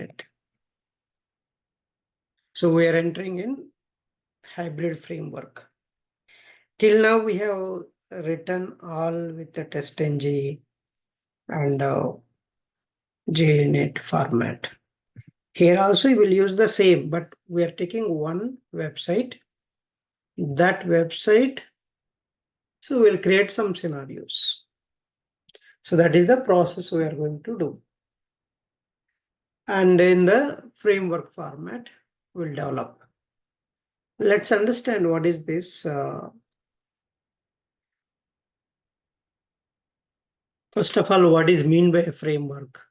market. So we are entering in hybrid framework. Till now we have written all with the test-ng and JUnit format. Here also we will use the same, but we are taking one website. That website, so we'll create some scenarios. So that is the process we are going to do. And in the framework format, we'll develop. Let's understand what is this. First of all, what is mean by a framework?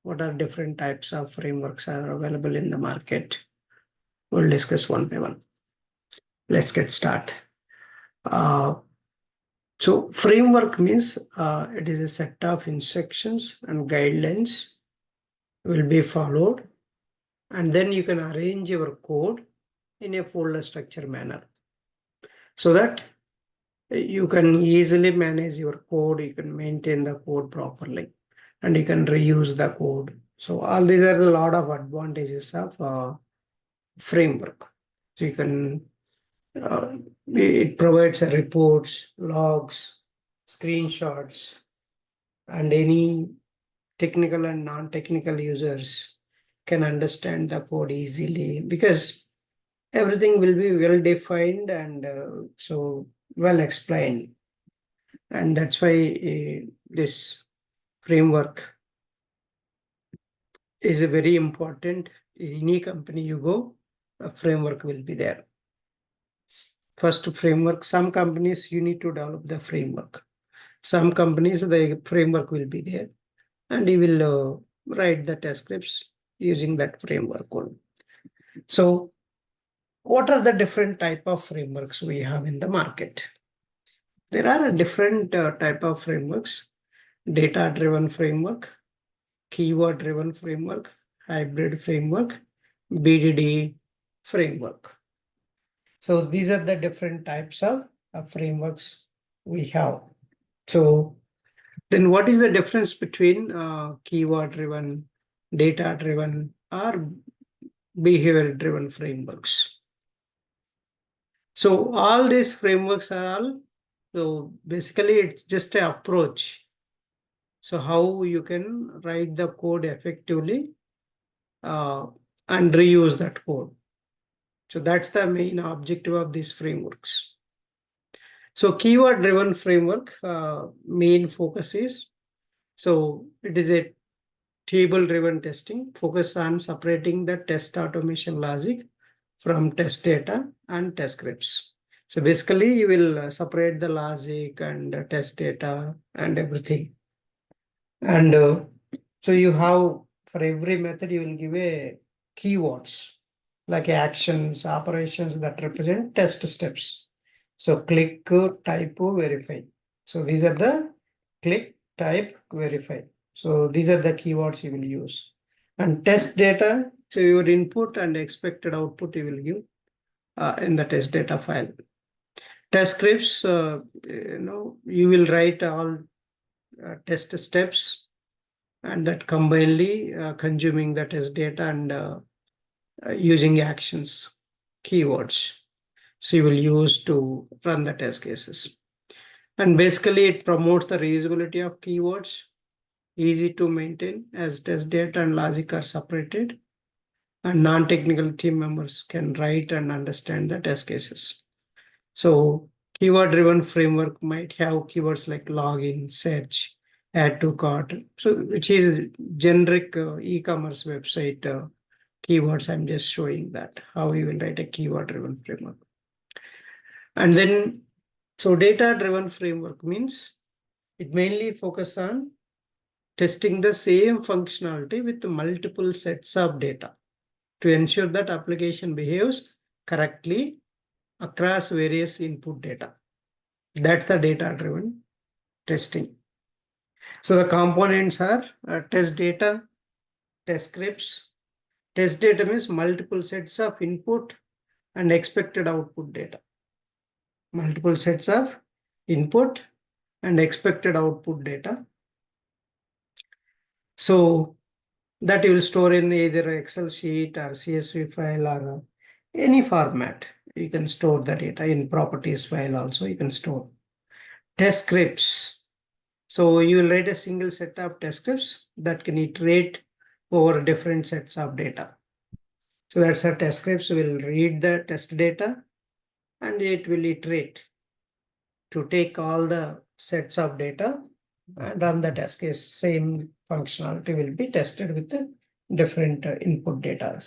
What are different types of frameworks are available in the market? We'll discuss one by one. Let's get started. So framework means it is a set of instructions and guidelines will be followed, and then you can arrange your code in a folder structure manner so that you can easily manage your code, you can maintain the code properly, and you can reuse the code. So all these are a lot of advantages of framework. So you can, it provides reports, logs, screenshots, and any technical and non-technical users can understand the code easily because everything will be well defined and so well explained. And that's why this framework is a very important. In any company you go, a framework will be there. First framework, some companies you need to develop the framework. Some companies the framework will be there and you will write the test scripts using that framework code. So what are the different type of frameworks we have in the market? There are a different type of frameworks: data-driven framework, keyword-driven framework, hybrid framework, BDD framework. So these are the different types of frameworks we have. So then what is the difference between keyword-driven, data-driven, or behavior-driven frameworks? So all these frameworks are all, so basically it's just an approach. So how you can write the code effectively and reuse that code. So that's the main objective of these frameworks. So keyword-driven framework main focus is, so it is a table-driven testing, focus on separating the test automation logic from test data and test scripts. So basically you will separate the logic and test data and everything. And so you have, for every method you will give a keywords like actions, operations that represent test steps. So click, type, verify. So these are the click, type, verify. So these are the keywords you will use. And test data, so your input and expected output you will give in the test data file. Test scripts, you will write all test steps and that combinedly consuming the test data and using actions, keywords. So you will use to run the test cases. And basically it promotes the reusability of keywords, easy to maintain as test data and logic are separated, and non-technical team members can write and understand the test cases. So keyword-driven framework might have keywords like login, search, add to cart, so which is generic e-commerce website keywords. I'm just showing that how you will write a keyword-driven framework. And then, so data-driven framework means it mainly focuses on testing the same functionality with multiple sets of data to ensure that application behaves correctly across various input data. That's the data-driven testing. So the components are test data, test scripts. Test data means multiple sets of input and expected output data. Multiple sets of input and expected output data. So that you will store in either Excel sheet or CSV file or any format. You can store the data in properties file also you can store. Test scripts. So you will write a single set of test scripts that can iterate over different sets of data. So that's a test scripts will read the test data and it will iterate to take all the sets of data and run the test case. Same functionality will be tested with the different input data.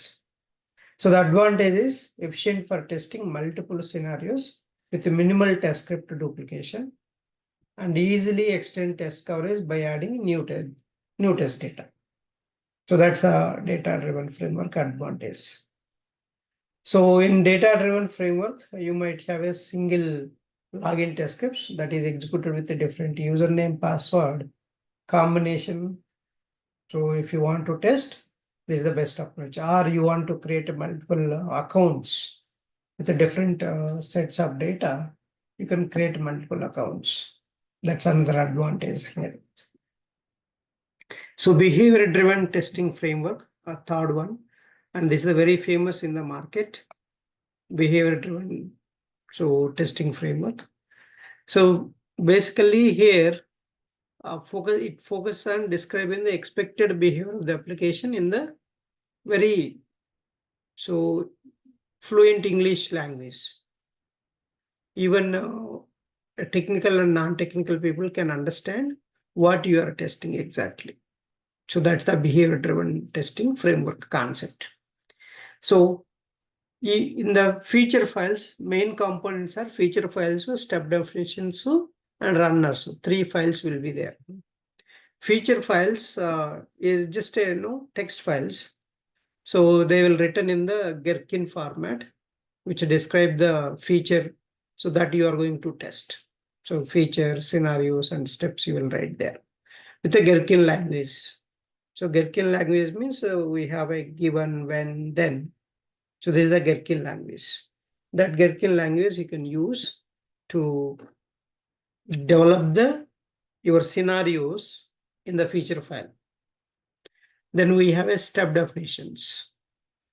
So the advantage is efficient for testing multiple scenarios with minimal test script duplication and easily extend test coverage by adding new test data. So that's a data-driven framework advantage. So in data-driven framework, you might have a single login test scripts that is executed with a different username, password, combination. So if you want to test, this is the best approach. Or you want to create multiple accounts with the different sets of data, you can create multiple accounts. That's another advantage here. So behavior-driven testing framework, a third one, and this is very famous in the market. Behavior-driven testing framework. So basically here, it focuses on describing the expected behavior of the application in the very fluent English language. Even technical and non-technical people can understand what you are testing exactly. So that's the behavior-driven testing framework concept. So in the feature files, main components are feature files, step definitions, and runners. So 3 files will be there. Feature files is just text files. So they will written in the Gherkin format, which describe the feature so that you are going to test. So feature, scenarios, and steps you will write there with the Gherkin language. So Gherkin language means we have a given, when, then. So this is the Gherkin language. That Gherkin language you can use to develop your scenarios in the feature file. Then we have a step definitions.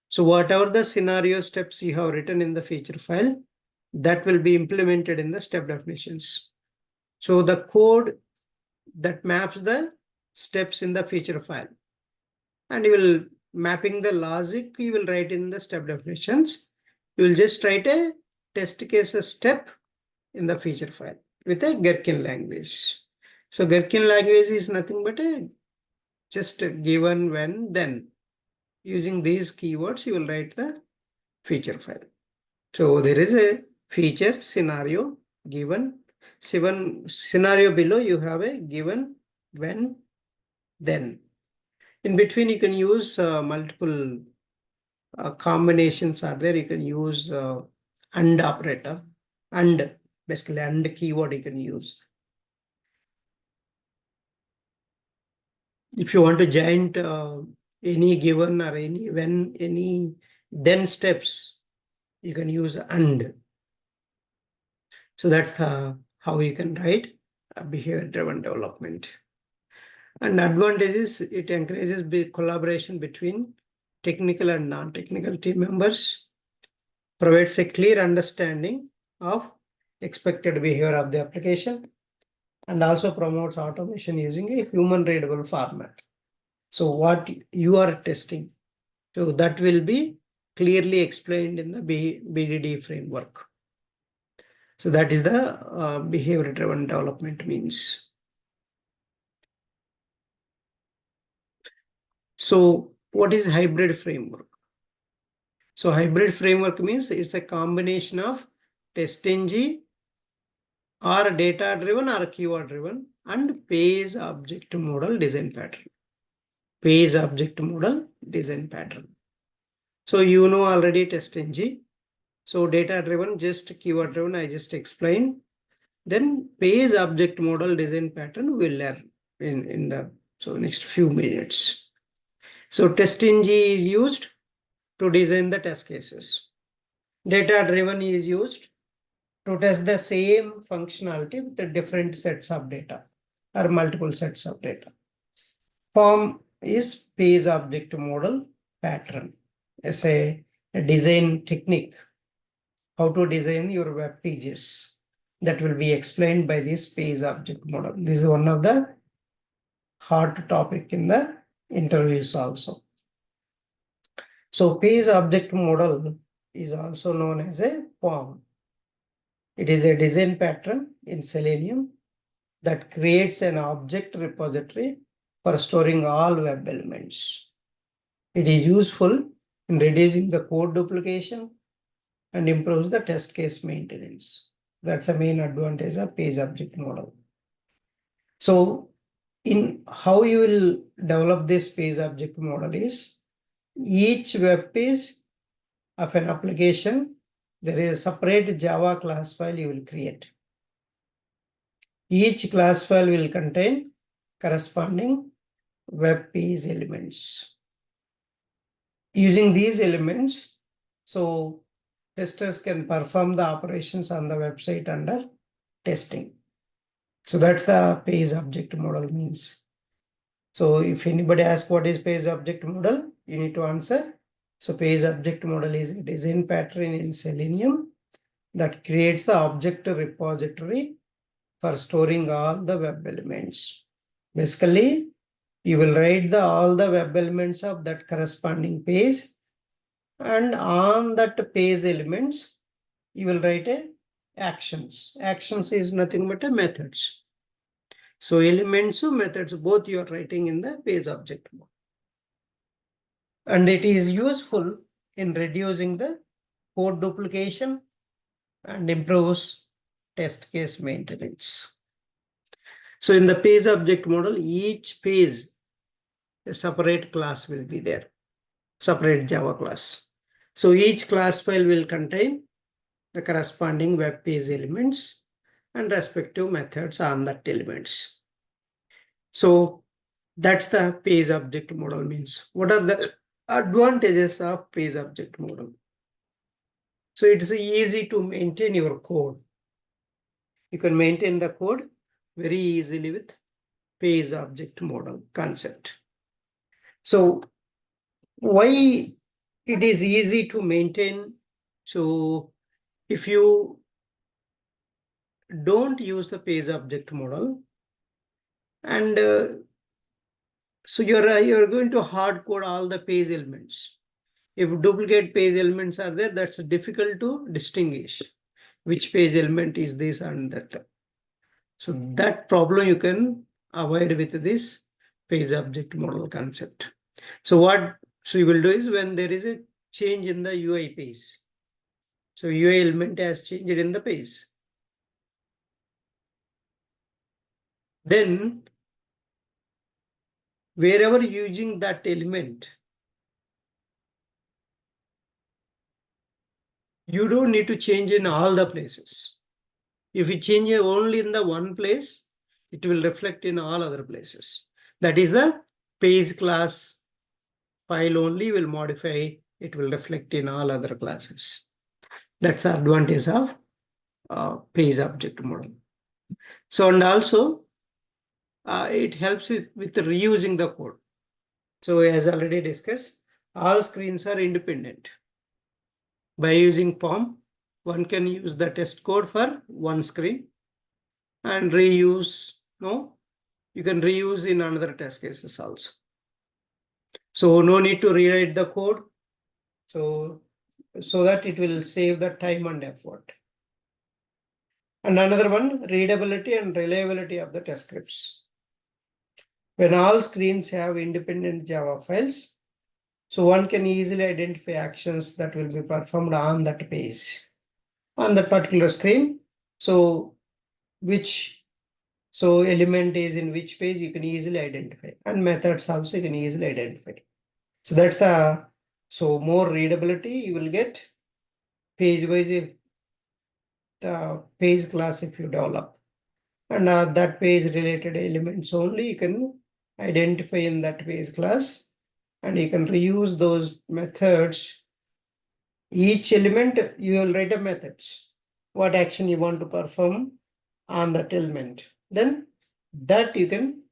So whatever the scenario steps you have written in the feature file, that will be implemented in the step definitions. So the code that maps the steps in the feature file, and you will mapping the logic you will write in the step definitions. You will just write a test case step in the feature file with a Gherkin language. So Gherkin language is nothing but just a given, when, then. Using these keywords, you will write the feature file. So there is a feature, scenario, given. Scenario below, you have a given, when, then. In between, you can use multiple combinations are there. You can use AND operator, and basically AND keyword you can use. If you want to join any given or any when, any then steps, you can use AND. So that's how you can write behavior-driven development. And advantages, it encourages collaboration between technical and non-technical team members, provides a clear understanding of expected behavior of the application, and also promotes automation using a human readable format. So what you are testing, so that will be clearly explained in the BDD framework. So that is the behavior-driven development means. So what is hybrid framework? So hybrid framework means it's a combination of TestNG or data-driven or keyword-driven and page object model design pattern. Page object model design pattern. So you know already TestNG. So data-driven, just keyword-driven, I just explained. Then page object model design pattern we'll learn in the next few minutes. So TestNG is used to design the test cases. Data-driven is used to test the same functionality with the different sets of data or multiple sets of data. Form is page object model pattern. As a design technique, how to design your web pages. That will be explained by this page object model. This is one of the hot topic in the interviews also. So page object model is also known as a POM. It is a design pattern in Selenium that creates an object repository for storing all web elements. It is useful in reducing the code duplication and improves the test case maintenance. That's the main advantage of page object model. So in how you will develop this page object model is each web page of an application, there is a separate Java class file you will create. Each class file will contain corresponding web page elements. Using these elements, so testers can perform the operations on the website under testing. So that's the page object model means. So if anybody asks what is page object model, you need to answer. So page object model is a design pattern in Selenium that creates the object repository for storing all the web elements. Basically, you will write all the web elements of that corresponding page, and on that page elements, you will write actions. Actions is nothing but methods. So elements or methods, both you are writing in the page object mode. And it is useful in reducing the code duplication and improves test case maintenance. So in the page object model, each page, a separate class will be there, separate Java class. So each class file will contain the corresponding web page elements and respective methods on that elements. So that's the page object model means. What are the advantages of page object model? So it's easy to maintain your code. You can maintain the code very easily with page object model concept. So why it is easy to maintain? So if you don't use the page object model, and so you're going to hard code all the page elements. If duplicate page elements are there, that's difficult to distinguish which page element is this and that. So that problem you can avoid with this page object model concept. So what you will do is when there is a change in the UI page, so UI element has changed in the page, then wherever using that element, you don't need to change in all the places. If you change it only in the one place, it will reflect in all other places. That is the page class file only will modify, it will reflect in all other classes. That's the advantage of page object model. So, and also it helps with reusing the code. So as already discussed, all screens are independent. By using POM, one can use the test code for one screen and reuse. No, you can reuse in another test cases also. So no need to rewrite the code. So that it will save the time and effort. And another one, readability and reliability of the test scripts. When all screens have independent Java files, so one can easily identify actions that will be performed on that page, on that particular screen. So which element is in which page you can easily identify, and methods also you can easily identify. So that's the more readability you will get page wise if the page class if you develop, and that page related elements only you can identify in that page class, and you can reuse those methods. Each element you will write a methods, what action you want to perform on that element, then that you can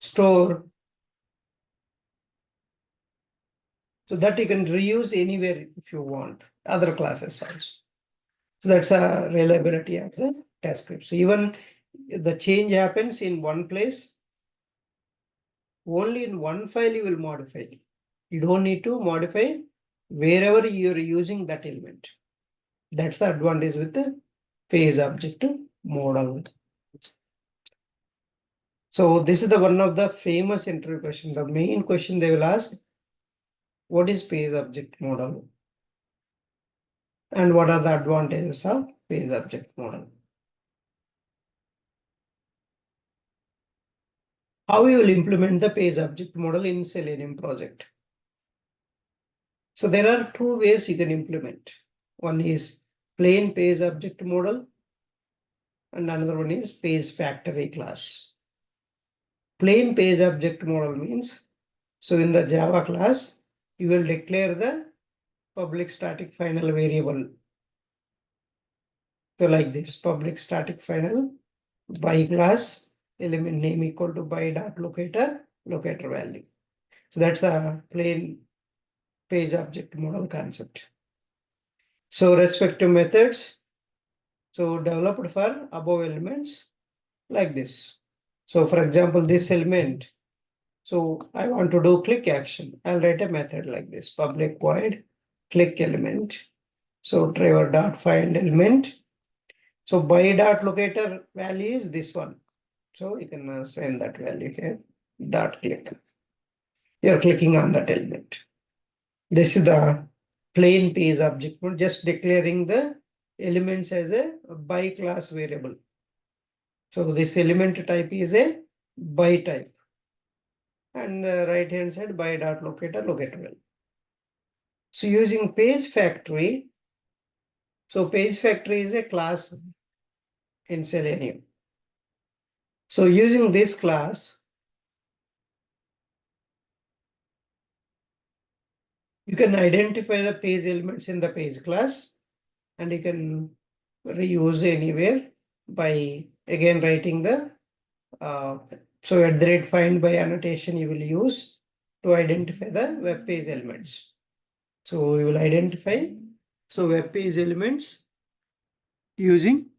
store, so that you can reuse anywhere if you want, other classes also. So that's a reliability of the test script. So even the change happens in one place, only in one file you will modify. You don't need to modify wherever you're using that element. That's the advantage with the phase object model. So this is the one of the famous interview questions. The main question they will ask, what is phase object model? And what are the advantages of phase object model? How you will implement the phase object model in Selenium project? So there are two ways you can implement. One is plain phase object model, and another one is phase factory class. Plain phase object model means, so in the Java class, you will declare the public static final variable. So like this, public static final by class element name equal to by dot locator value. So that's the plain phase object model concept. So respective methods, so developed for above elements like this. So for example, this element, so I want to do click action. I'll write a method like this, public void click element. So driver dot find element. So by dot locator value is this one. So you can send that value here, dot click. You're clicking on that element. This is the plain phase object, just declaring the elements as a by class variable. So this element type is a by type. And the right hand side by dot locator value. So using page factory, so page factory is a class in Selenium. So using this class, you can identify the page elements in the page class, and you can reuse anywhere by again writing the so at the rate find by annotation you will use to identify the web page elements. So we will identify web page elements using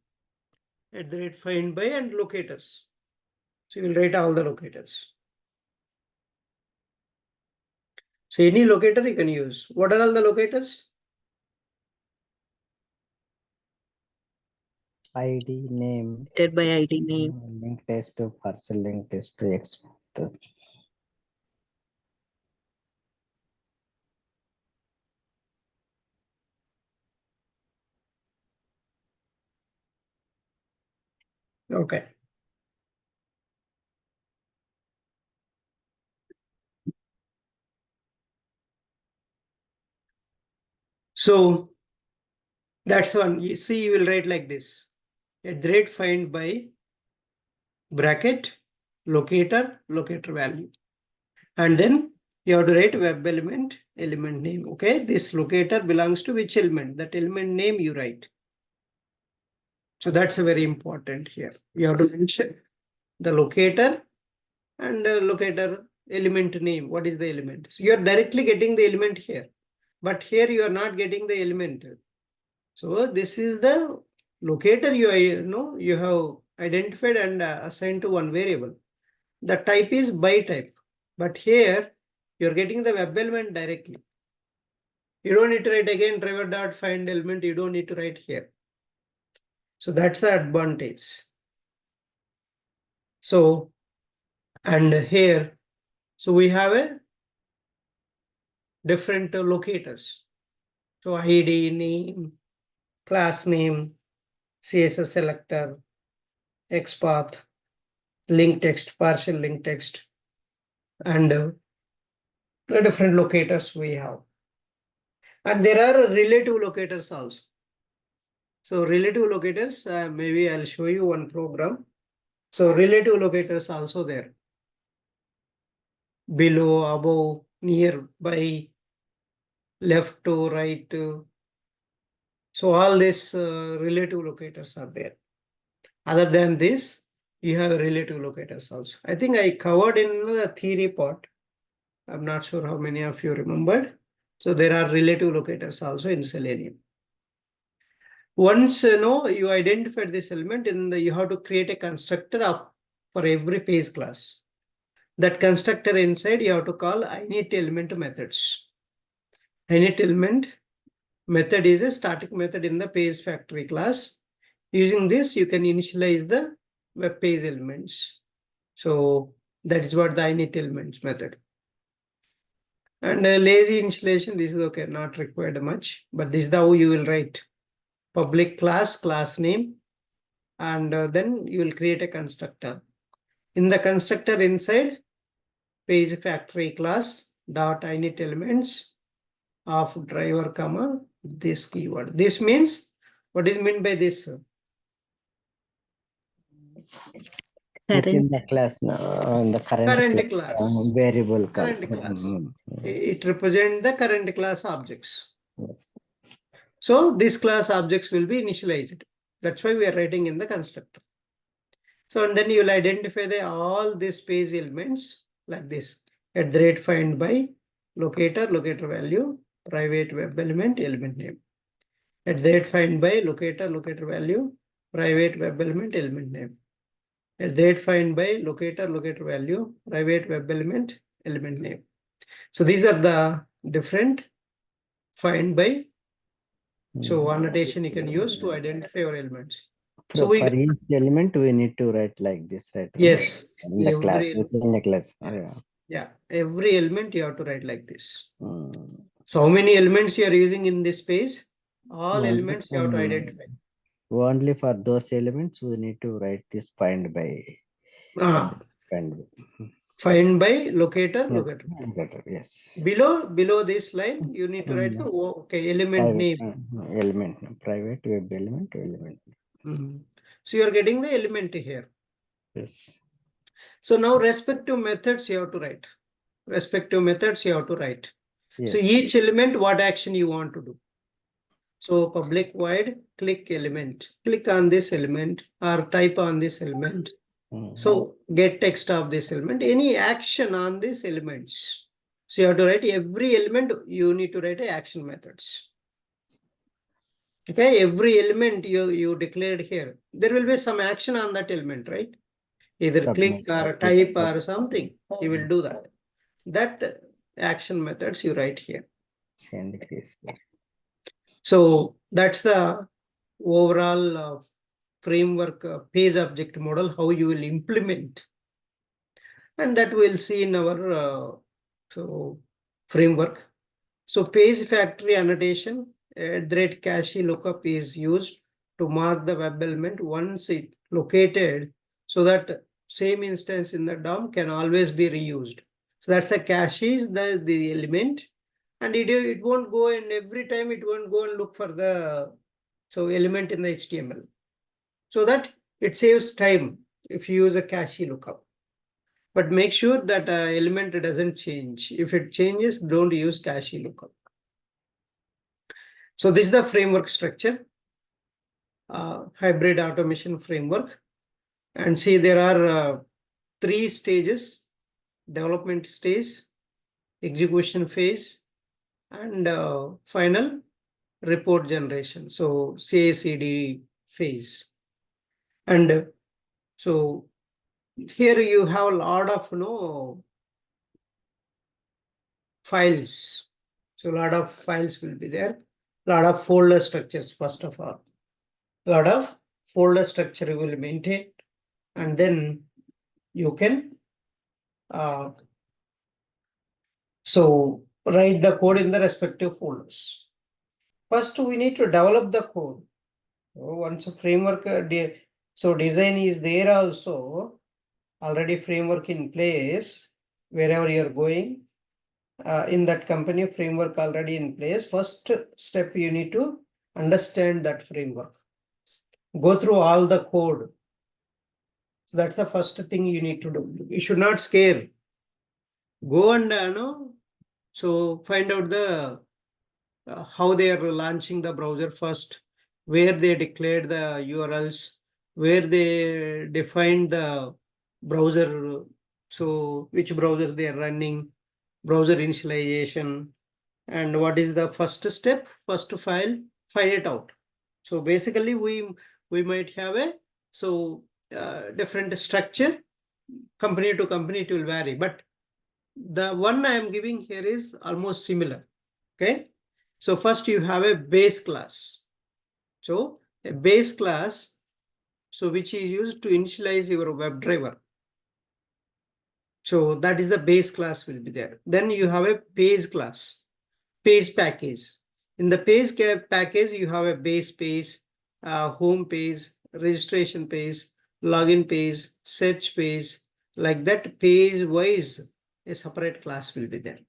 at the rate find by and locators. So you will write all the locators. So any locator you can use. What are all the locators? ID name. By ID name. Link test to parcel link test to export. Okay. So that's one. You see, you will write like this. At the rate find by bracket locator value. And then you have to write web element name. Okay, this locator belongs to which element? That element name you write. So that's very important here. You have to mention the locator and locator element name. What is the element? So you are directly getting the element here, but here you are not getting the element. So this is the locator you have identified and assigned to one variable. The type is by type, but here you're getting the web element directly. You don't need to write again driver dot find element. You don't need to write here. So that's the advantage. So, and here, so we have a different locators. So ID name, class name, CSS selector, XPath, link text, partial link text, and the different locators we have. And there are relative locators also. So relative locators, maybe I'll show you one program. So relative locators also there. Below, above, nearby, left to right. So all these relative locators are there. Other than this, You have relative locators also. I think I covered in the theory part. I'm not sure how many of you remembered. So there are relative locators also in Selenium. Once you identified this element, you have to create a constructor for every page class. That constructor inside you have to call initElement methods. InitElement method is a static method in the page factory class. Using this, you can initialize the web page elements. So that is what the initElements method. And lazy initialization, this is okay, not required much, but this is how you will write public class name, and then you will create a constructor. In the constructor inside, page factory class dot initElements of driver comma this keyword. This means, what is meant by this? Within the class now, in the current class. variable Current class. It represents the current class objects. Yes. So this class objects will be initialized. That's why we are writing in the constructor. So and then you will identify all these page elements like this. @find by locator value, private web element name. @find by locator value, private web element name. @find by locator value, private web element name. So these are the different find by. So annotation you can use to identify your elements. So for each element we need to write like this, right? Yes. In the class, within the class. Yeah, every element you have to write like this. So how many elements you are using in this space? All elements you have to identify. Only for those elements we need to write this find by. Find by locator. Yes. Below this line, you need to write the element name. Private web element. So you are getting the element here. Yes. So now respective methods you have to write. Yes. So each element, what action you want to do. So public void click element. Click on this element or type on this element. So get text of this element. Any action on these elements. So you have to write every element. You need to write action methods. Okay, every element you declared here. There will be some action on that element, right? Either click or type or something. You will do that. That action methods you write here. So that's the overall framework page object model, how you will implement. And that we'll see in our framework. So page factory annotation, @cache lookup is used to mark the web element once it located, so that same instance in the DOM can always be reused. So that's a cache is the element, and it won't go, and every time it won't go and look for the element in the HTML. So that it saves time if you use a cache lookup. But make sure that element doesn't change. If it changes, don't use cache lookup. So this is the framework structure, hybrid automation framework. And see, there are 3 stages: development stage, execution phase, and final report generation. So CI/CD phase. And so here you have a lot of files. So a lot of files will be there. A lot of folder structures, first of all. A lot of folder structure you will maintain, and then you can write the code in the respective folders. First, we need to develop the code. Once a framework, design is there also, already framework in place, wherever you're going, in that company, framework already in place. First step, you need to understand that framework. Go through all the code. So that's the first thing you need to do. You should not scare. Go and find out the how they are launching the browser first, where they declared the URLs, where they define the browser, so which browsers they are running, browser initialization, and what is the first step, first file, find it out. So basically we might have a different structure, company to company it will vary, but the one I am giving here is almost similar. Okay, so first you have a base class. So a base class, so which is used to initialize your WebDriver. So that is the base class will be there. Then you have a page class, page package. In the page package, you have a base page, home page, registration page, login page, search page. Like that, page wise, a separate class will be there.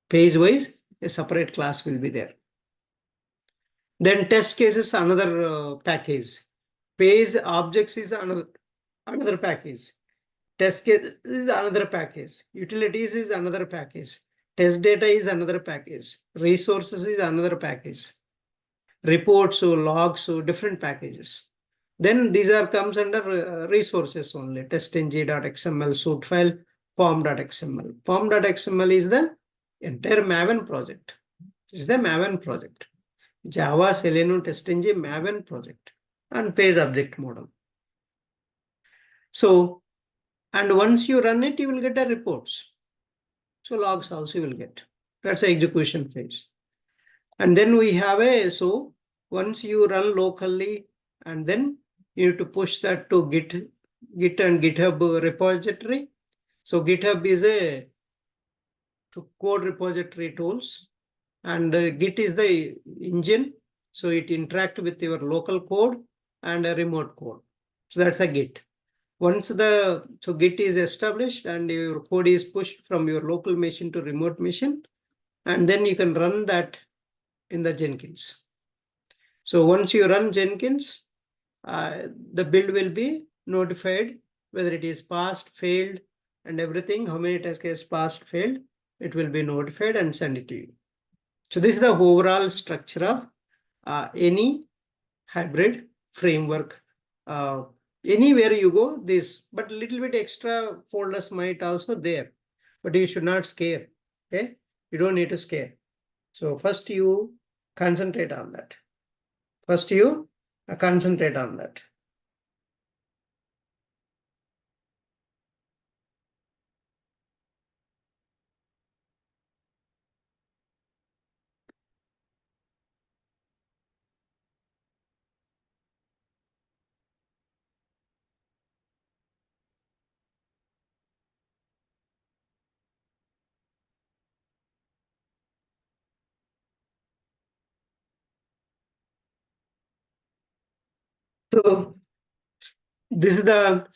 Page wise, a separate class will be there. Then test cases, another package. Page objects is another package. Test case is another package. Utilities is another package. Test data is another package. Resources is another package. Reports, so logs, so different packages. Then these are comes under resources only. testng.xml, suite file, form.xml. Form.xml is the entire Maven project. This is the Maven project. Java, Selenium, TestNG, Maven project, and page object model. So, and once you run it, you will get the reports. So logs also you will get. That's the execution phase. And then we have so once you run locally, and then you need to push that to Git and GitHub repository. So GitHub is a code repository tools, and Git is the engine. So it interact with your local code and a remote code. So that's a Git. Once Git is established and your code is pushed from your local machine to remote machine, and then you can run that in the Jenkins. So once you run Jenkins, the build will be notified whether it is passed, failed, and everything, how many test cases passed, failed, it will be notified and send it to you. So this is the overall structure of any hybrid framework. Anywhere you go, this, but little bit extra folders might also there, but you should not scare. Okay, you don't need to scare. So first you concentrate on that. First you concentrate on that. So this is the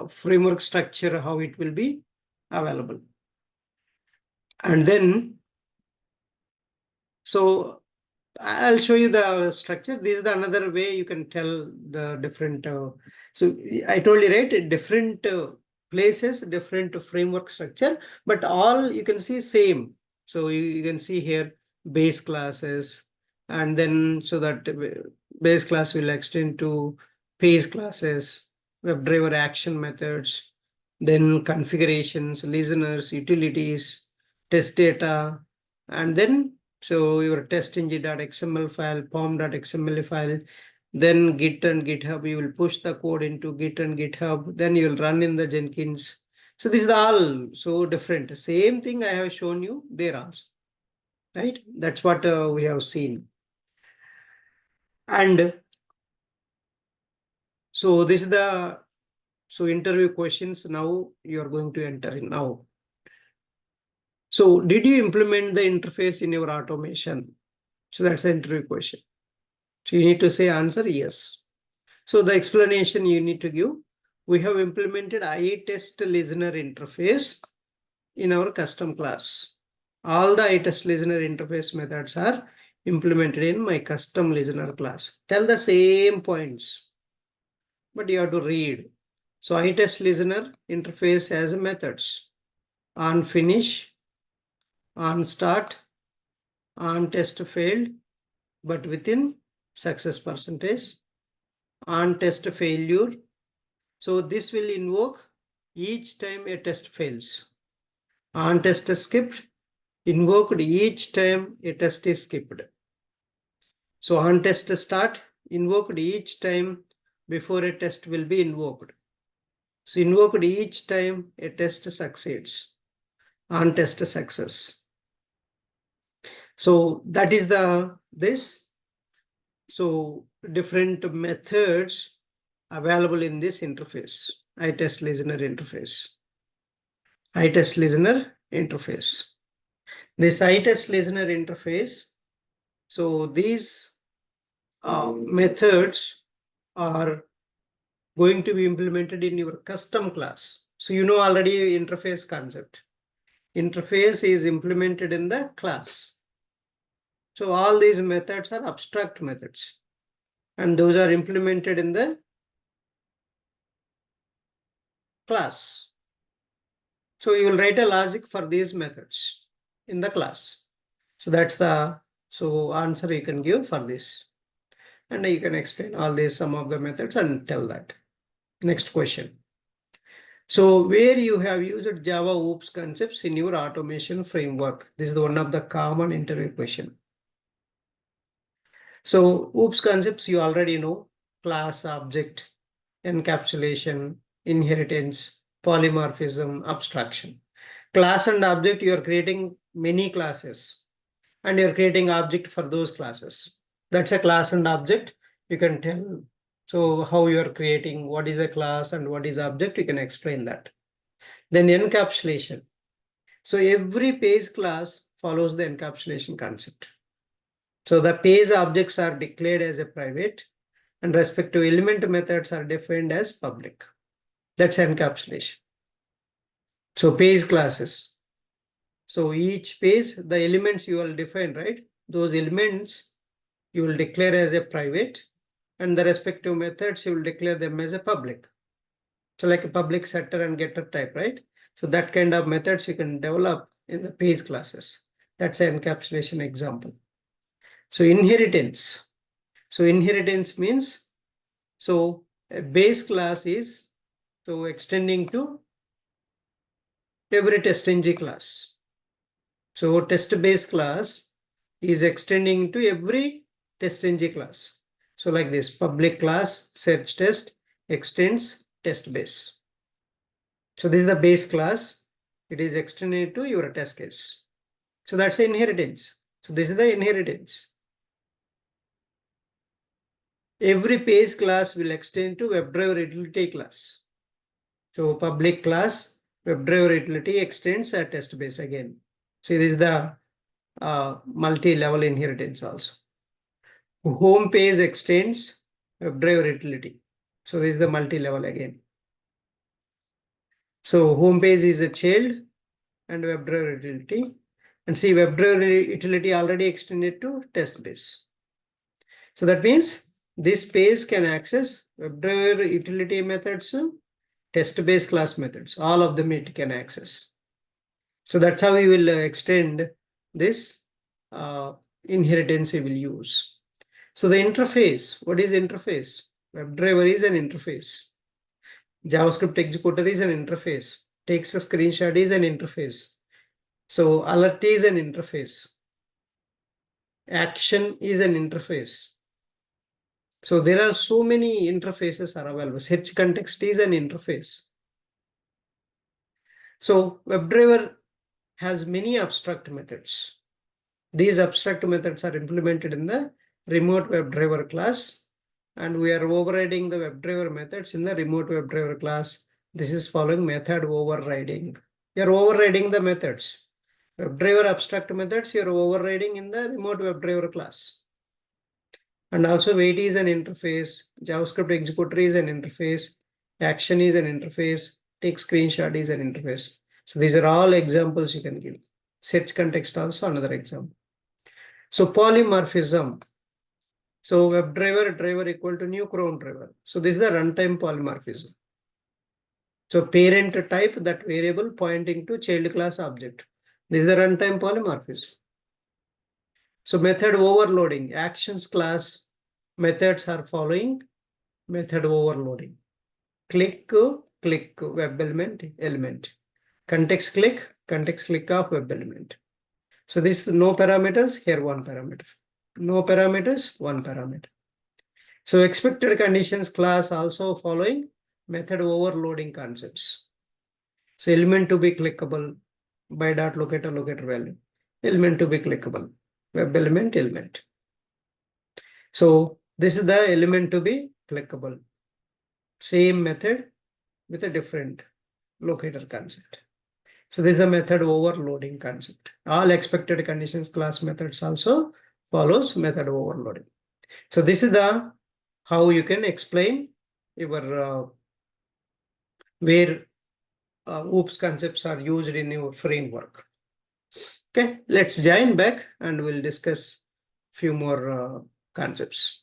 framework structure, how it will be available. And then, so I'll show you the structure. This is the another way you can tell the different. So I told you, right, different places, different framework structure, but all you can see same. So you can see here base classes, and then so that base class will extend to page classes, WebDriver action methods, then configurations, listeners, utilities, test data, and then so your testng.xml file, pom.xml file, then Git and GitHub, you will push the code into Git and GitHub, then you will run in the Jenkins. So this is all so different. Same thing I have shown you there also, right? That's what we have seen. And so this is the interview questions. Now you are going to enter in now. So did you implement the interface in your automation? So that's the interview question. So you need to say answer yes. So the explanation you need to give, we have implemented iTest listener interface in our custom class. All the iTest listener interface methods are implemented in my custom listener class. Tell the same points, but you have to read. So iTest listener interface has methods on finish, on start, on test failed, but within success percentage, on test failure. So this will invoke each time a test fails. On test skipped, invoked each time a test is skipped. So on test start, invoked each time before a test will be invoked. So invoked each time a test succeeds. On test success. So that is this. So different methods available in this interface, iTest listener interface. iTest listener interface. This iTest listener interface. So these methods are going to be implemented in your custom class. So you know already interface concept. Interface is implemented in the class. So all these methods are abstract methods, and those are implemented in the class. So you will write a logic for these methods in the class. So that's the answer you can give for this. And you can explain all these, some of the methods, and tell that. Next question. So where you have used Java OOPS concepts in your automation framework? This is one of the common interview question. So OOPS concepts you already know: class, object, encapsulation, inheritance, polymorphism, abstraction. Class and object, you are creating many classes and you're creating object for those classes. That's a class and object. You can tell. So how you're creating, what is a class and what is object, you can explain that. Then encapsulation. So every page class follows the encapsulation concept. So the page objects are declared as a private and respective element methods are defined as public. That's encapsulation. So page classes. So each page, the elements you will define, right? Those elements you will declare as a private, and the respective methods you will declare them as a public. So like a public setter and getter type, right? So that kind of methods you can develop in the page classes. That's an encapsulation example. So inheritance. So inheritance means, so a base class is so extending to every testng class. So test base class is extending to every testng class. So like this, public class search test extends test base. So this is the base class. It is extended to your test case. So that's the inheritance. So this is the inheritance. Every page class will extend to WebDriver utility class. So public class WebDriver utility extends a test base again. So this is the multi-level inheritance also. Home page extends WebDriver utility. So this is the multi-level again. So home page is a child and WebDriver utility. And see, WebDriver utility already extended to test base. So that means this page can access WebDriver utility methods, test base class methods. All of them it can access. So that's how we will extend this inheritance we will use. So the interface, what is interface? WebDriver is an interface. JavaScript executor is an interface. Takes a screenshot is an interface. So alert is an interface. Action is an interface. So there are so many interfaces are available. Search context is an interface. So WebDriver has many abstract methods. These abstract methods are implemented in the remote WebDriver class, and we are overriding the WebDriver methods in the remote WebDriver class. This is following method overriding. You are overriding the methods. WebDriver abstract methods you are overriding in the remote WebDriver class. And also wait is an interface, JavaScript executor is an interface, action is an interface, take screenshot is an interface. So these are all examples you can give. Search context also another example. So polymorphism. So WebDriver driver equal to new cron driver. So this is the runtime polymorphism. So parent type that variable pointing to child class object. This is the runtime polymorphism. So method overloading, actions class methods are following method overloading. Click web element. Context click of web element. So this no parameters, here one parameter. No parameters, one parameter. So expected conditions class also following method overloading concepts. So element to be clickable by dot locator value. Element to be clickable. Web element. So this is the element to be clickable. Same method with a different locator concept. So this is a method overloading concept. All expected conditions class methods also follows method overloading. So this is the how you can explain your where OOPS concepts are used in your framework. Okay, let's join back and we'll discuss few more concepts.